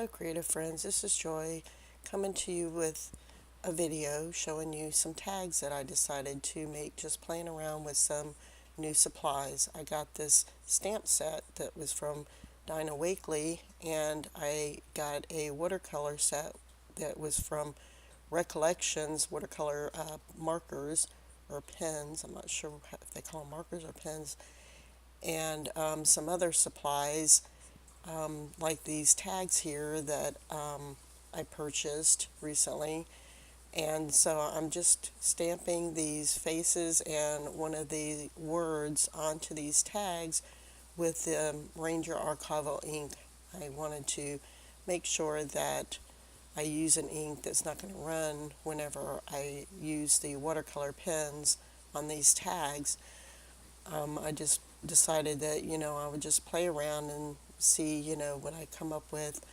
So, creative friends, this is Joy coming to you with a video showing you some tags that I decided to make just playing around with some new supplies. I got this stamp set that was from Dina Wakley, and I got a watercolor set that was from Recollections watercolor markers or pens. I'm not sure if they call them markers or pens, and some other supplies like these tags here that I purchased recently. And so I'm just stamping these faces and one of the words onto these tags with the Ranger Archival ink. I wanted to make sure that I use an ink that's not going to run whenever I use the watercolor pens on these tags. I just decided that, I would just play around and see, what I come up with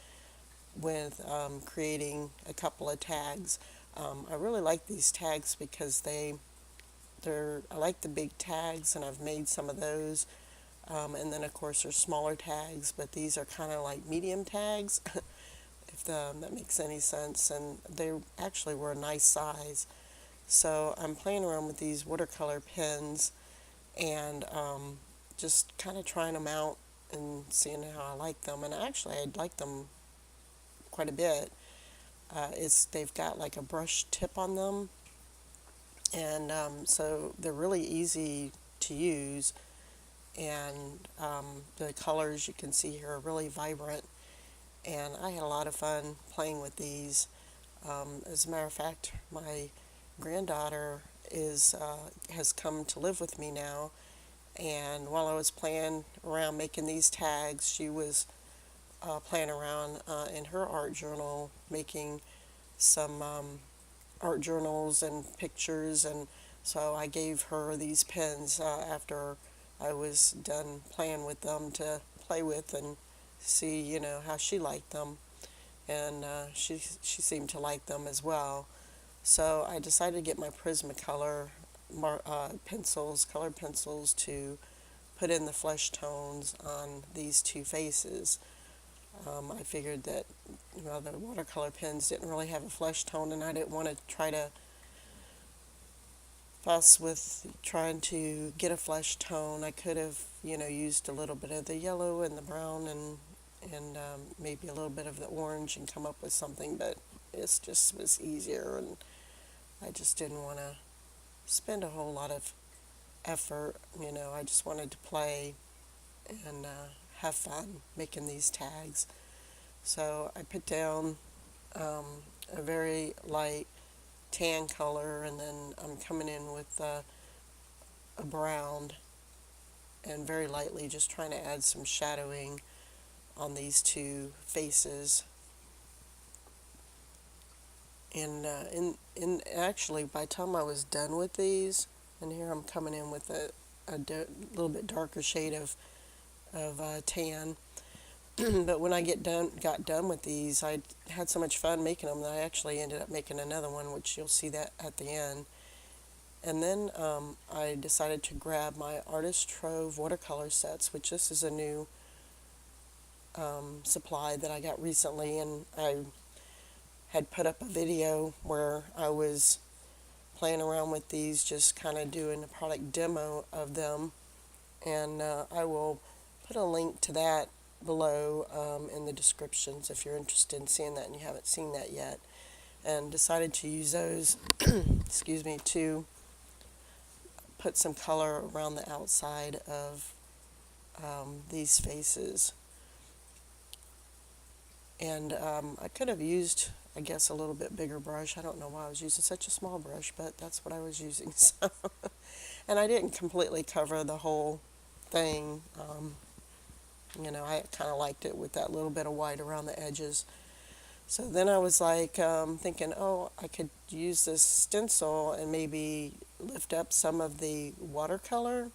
creating a couple of tags. I really like these tags because I like the big tags, and I've made some of those. And then of course there's smaller tags, but these are kind of like medium tags, if that makes any sense. And they actually were a nice size. So I'm playing around with these watercolor pens and just kind of trying them out and seeing how I like them. And actually I like them quite a bit. They've got like a brush tip on them, and so they're really easy to use. And the colors you can see here are really vibrant, and I had a lot of fun playing with these. As a matter of fact, my granddaughter has come to live with me now, and while I was playing around making these tags, she was playing around in her art journal, making some art journals and pictures. And so I gave her these pens after I was done playing with them to play with and see, how she liked them. And she seemed to like them as well. So I decided to get my Prismacolor colored pencils, to put in the flesh tones on these two faces. I figured that the watercolor pens didn't really have a flesh tone, and I didn't want to try to fuss with trying to get a flesh tone. I could have, used a little bit of the yellow and the brown and maybe a little bit of the orange and come up with something, but it just was easier, and I just didn't want to spend a whole lot of effort. I just wanted to play and have fun making these tags. So I put down a very light tan color, and then I'm coming in with a brown, and very lightly just trying to add some shadowing on these two faces. And actually, by the time I was done with these, and here I'm coming in with a little bit darker shade of tan. But when I got done with these, I had so much fun making them that I actually ended up making another one, which you'll see that at the end. And then I decided to grab my Artist Trove watercolor sets, which this is a new supply that I got recently, and I had put up a video where I was playing around with these, just kind of doing a product demo of them. And I will put a link to that below in the descriptions if you're interested in seeing that and you haven't seen that yet. And decided to use those excuse me, to put some color around the outside of these faces. And I could have used, I guess, a little bit bigger brush. I don't know why I was using such a small brush, but that's what I was using. So, and I didn't completely cover the whole thing. I kind of liked it with that little bit of white around the edges. So then I was like thinking, oh, I could use this stencil and maybe lift up some of the watercolor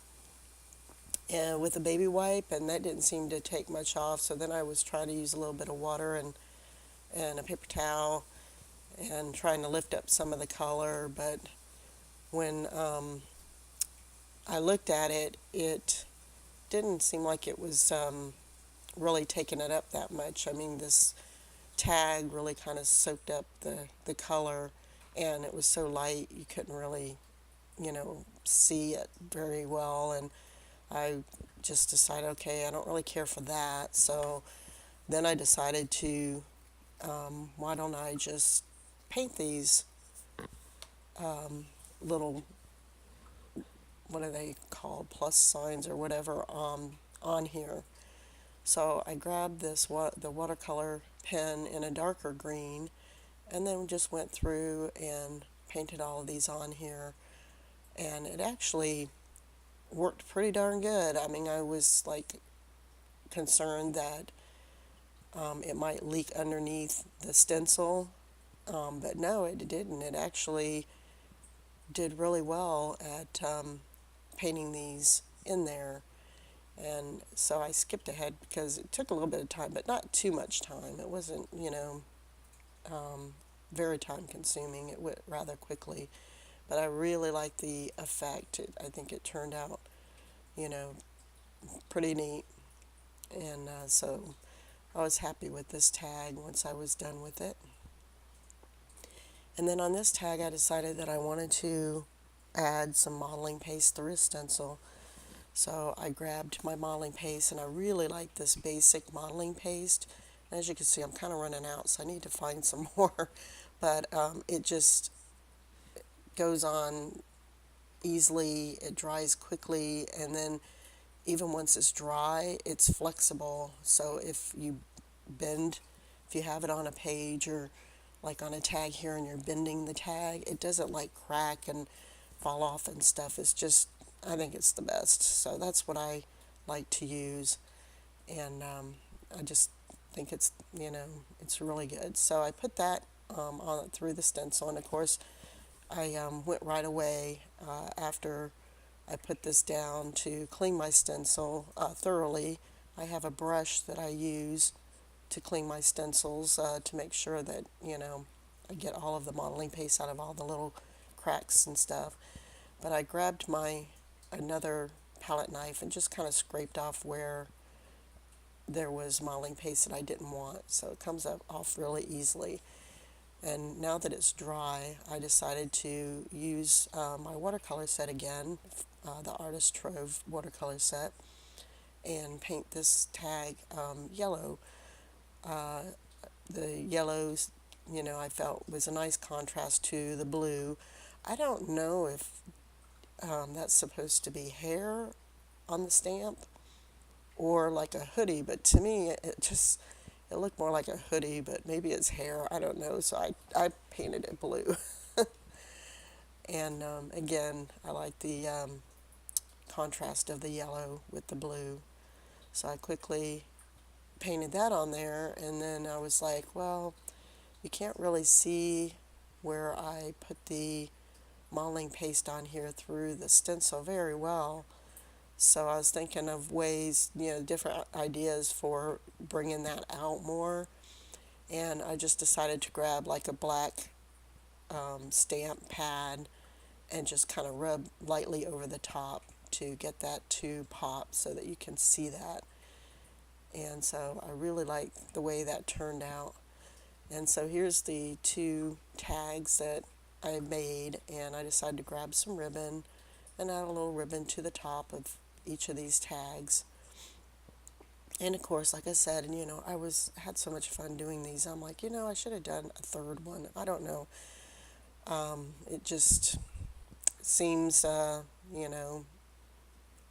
and with a baby wipe, and that didn't seem to take much off. So then I was trying to use a little bit of water and a paper towel and trying to lift up some of the color. But when I looked at it, it didn't seem like it was really taking it up that much. I mean, this tag really kind of soaked up the color, and it was so light you couldn't really, see it very well. And I just decided, okay, I don't really care for that. So then I decided to, why don't I just paint these little, what are they called, plus signs or whatever, on here. So I grabbed the watercolor pen in a darker green, and then just went through and painted all of these on here. And it actually worked pretty darn good. I mean, I was like concerned that it might leak underneath the stencil, but no, it didn't. It actually did really well at painting these in there. And so I skipped ahead because it took a little bit of time, but not too much time. It wasn't, very time consuming. It went rather quickly. But I really like the effect. I think it turned out, you know, pretty neat. And so I was happy with this tag once I was done with it. And then on this tag, I decided that I wanted to add some modeling paste through a stencil. So I grabbed my modeling paste, and I really like this basic modeling paste. And as you can see, I'm kind of running out, so I need to find some more. But it just goes on easily, it dries quickly, and then even once it's dry, it's flexible. So if you bend, if you have it on a page or like on a tag here and you're bending the tag, it doesn't like crack and fall off and stuff. It's just, I think it's the best. So that's what I like to use. And I just think it's really good. So I put that on through the stencil. And of course, I went right away after I put this down to clean my stencil thoroughly. I have a brush that I use to clean my stencils to make sure that, I get all of the modeling paste out of all the little cracks and stuff. But I grabbed another palette knife and just kind of scraped off where there was modeling paste that I didn't want. So it comes off really easily. And now that it's dry, I decided to use my watercolor set again, the Artist Trove watercolor set, and paint this tag yellow. The yellows, I felt was a nice contrast to the blue. I don't know if that's supposed to be hair on the stamp or like a hoodie, but to me it looked more like a hoodie, but maybe it's hair, I don't know. So I painted it blue. And again, I like the contrast of the yellow with the blue. So I quickly painted that on there, and then I was like, well, you can't really see where I put the modeling paste on here through the stencil very well. So I was thinking of ways, different ideas for bringing that out more. And I just decided to grab like a black stamp pad and just kind of rub lightly over the top to get that to pop so that you can see that. And so I really like the way that turned out. And so here's the two tags that I made, and I decided to grab some ribbon and add a little ribbon to the top of each of these tags. And of course, like I said, and I had so much fun doing these. I'm like, I should have done a third one. I don't know. It just seems,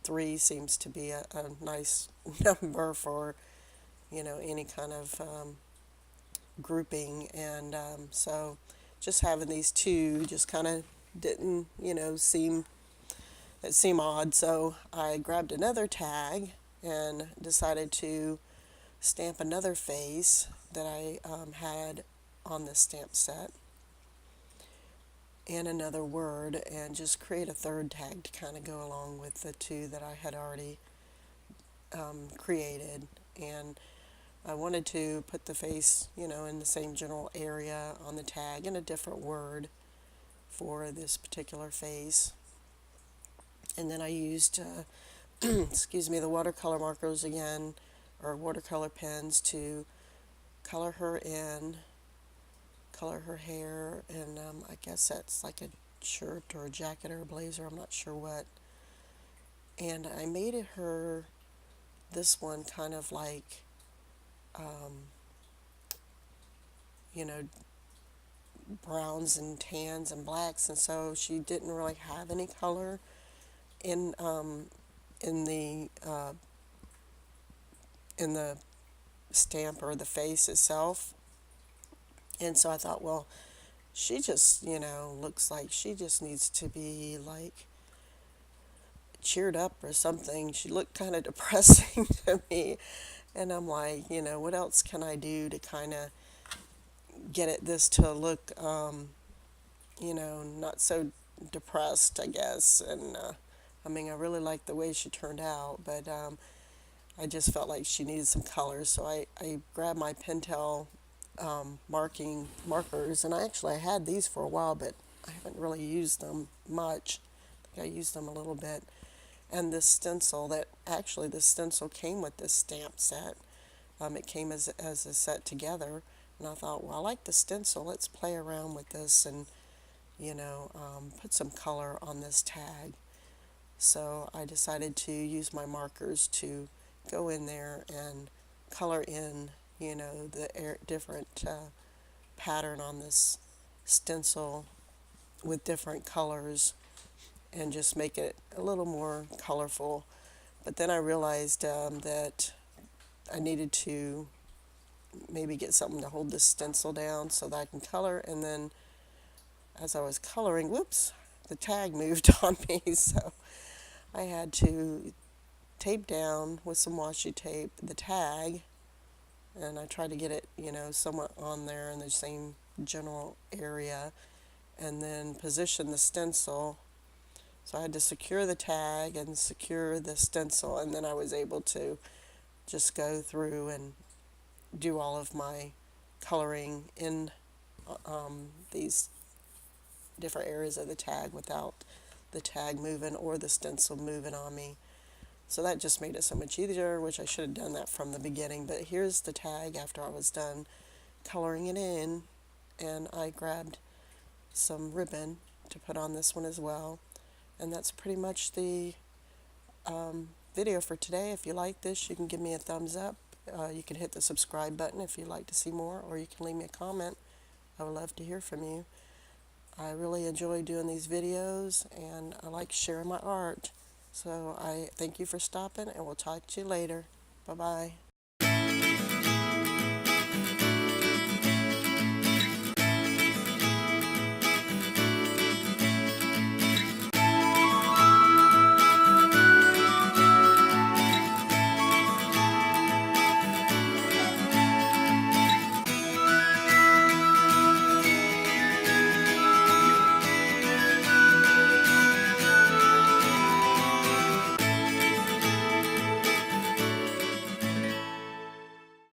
3 seems to be a nice number for, any kind of grouping. And so just having these two just kind of didn't, seem odd. So I grabbed another tag and decided to stamp another face that I had on this stamp set and another word, and just create a third tag to kind of go along with the two that I had already created. And I wanted to put the face, in the same general area on the tag and a different word for this particular face. And then I used, the watercolor markers again, or watercolor pens to color her in, color her hair, and I guess that's like a shirt or a jacket or a blazer, I'm not sure what. And I made her, this one, kind of like, um, you know, browns and tans and blacks, and so she didn't really have any color in in the uh, in the stamp or the face itself. And so I thought, well, she just, looks like she just needs to be like cheered up or something. She looked kind of depressing to me. And I'm like, what else can I do to kind of get it this to look, not so depressed, I guess. And I mean, I really liked the way she turned out, but I just felt like she needed some colors. So I grabbed my Pentel markers, and I had these for a while, but I haven't really used them much. I think I used them a little bit. And this stencil, the stencil came with this stamp set. It came as a set together, and I thought, well, I like the stencil. Let's play around with this and put some color on this tag. So I decided to use my markers to go in there and color in, the different pattern on this stencil with different colors and just make it a little more colorful. But then I realized that I needed to maybe get something to hold this stencil down so that I can color. And then as I was coloring, whoops, the tag moved on me. So I had to tape down with some washi tape the tag, and I tried to get it, somewhat on there in the same general area, and then position the stencil. So I had to secure the tag and secure the stencil, and then I was able to just go through and do all of my coloring in these different areas of the tag without the tag moving or the stencil moving on me. So that just made it so much easier, which I should have done that from the beginning. But here's the tag after I was done coloring it in, and I grabbed some ribbon to put on this one as well. And that's pretty much the video for today. If you like this, you can give me a thumbs up. You can hit the subscribe button if you'd like to see more, or you can leave me a comment. I would love to hear from you. I really enjoy doing these videos, and I like sharing my art. So I thank you for stopping, and we'll talk to you later. Bye-bye.